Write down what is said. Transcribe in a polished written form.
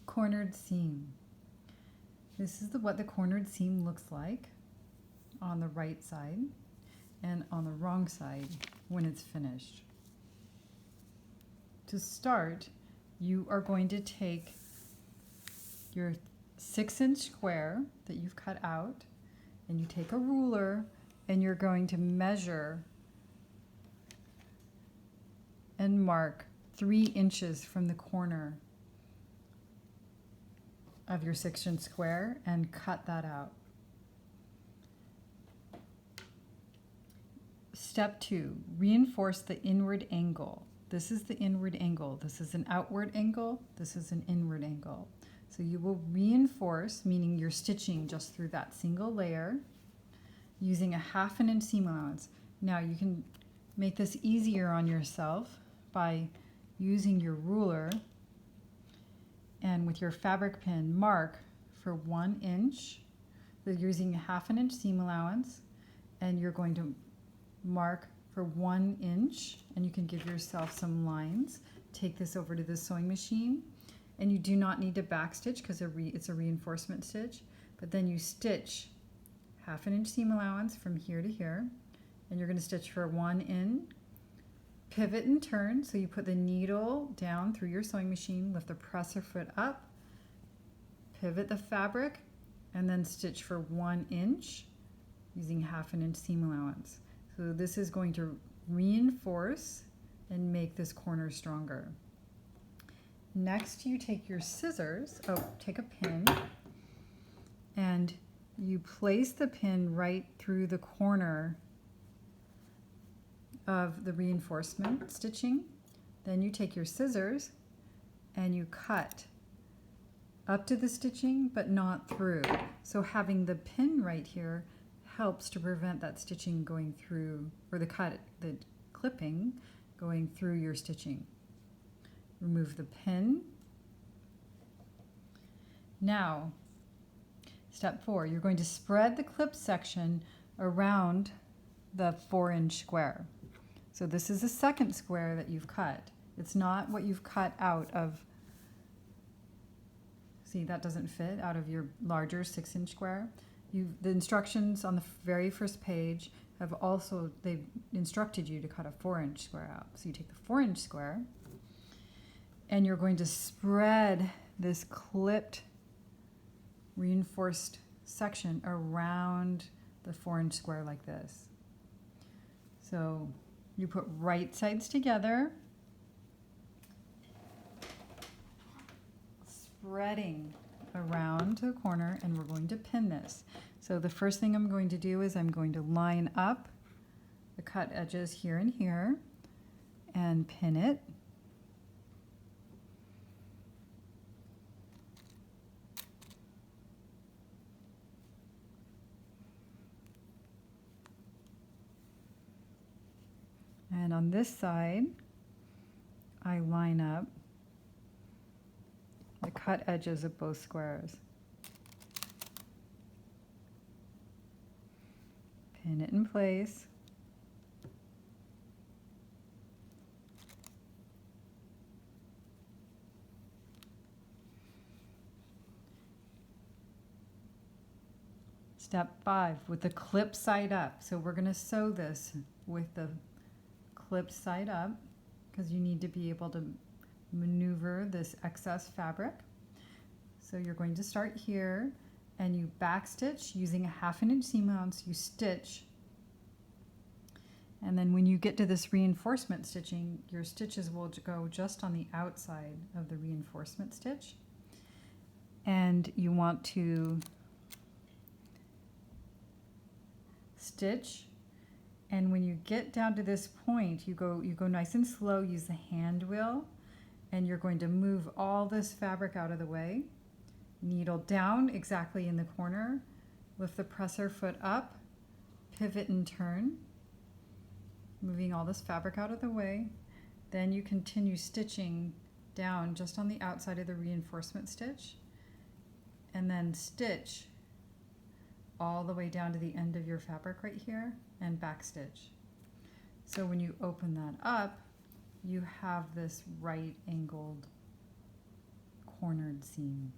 Cornered seam. This is what the cornered seam looks like on the right side and on the wrong side when it's finished. To start, you are going to take your 6-inch square that you've cut out, and you take a ruler and you're going to measure and mark 3 inches from the corner of your 6-inch square and cut that out. Step 2, reinforce the inward angle. This is the inward angle. This is an outward angle. This is an inward angle. So you will reinforce, meaning you're stitching just through that single layer using a 1/2 inch seam allowance. Now you can make this easier on yourself by using your ruler and with your fabric pin mark for 1 inch. So you're using a 1/2 inch seam allowance, and you're going to mark for 1 inch, and you can give yourself some lines. Take this over to the sewing machine, and you do not need to backstitch because it's a reinforcement stitch, but then you stitch 1/2 inch seam allowance from here to here, and you're going to stitch for 1 in, pivot and turn. So you put the needle down through your sewing machine, lift the presser foot up, pivot the fabric, and then stitch for 1 inch using 1/2 inch seam allowance. So this is going to reinforce and make this corner stronger. Next, you take your scissors, take a pin, and you place the pin right through the corner of the reinforcement stitching. Then you take your scissors and you cut up to the stitching but not through. So having the pin right here helps to prevent that stitching going through, or the clipping going through your stitching. Remove the pin. Now, step 4, you're going to spread the clip section around the 4-inch square. So this is the second square that you've cut. It's not what you've cut out of, see, that doesn't fit out of your larger 6-inch square. The instructions on the very first page have also, they've instructed you to cut a 4-inch square out. So you take the 4-inch square and you're going to spread this clipped reinforced section around the 4-inch square like this. So you put right sides together, spreading around to the corner, and we're going to pin this. So the first thing I'm going to do is I'm going to line up the cut edges here and here and pin it. And on this side, I line up the cut edges of both squares. Pin it in place. Step 5, with the clip side up. So we're going to sew this with the clip side up because you need to be able to maneuver this excess fabric. So you're going to start here and you backstitch using a 1/2 inch seam allowance. You stitch, and then when you get to this reinforcement stitching, your stitches will go just on the outside of the reinforcement stitch, and you want to stitch. And when you get down to this point, you go nice and slow, use the hand wheel, and you're going to move all this fabric out of the way. Needle down exactly in the corner, lift the presser foot up, pivot and turn, moving all this fabric out of the way. Then you continue stitching down just on the outside of the reinforcement stitch, and then stitch all the way down to the end of your fabric right here and backstitch. So when you open that up, you have this right angled cornered seam.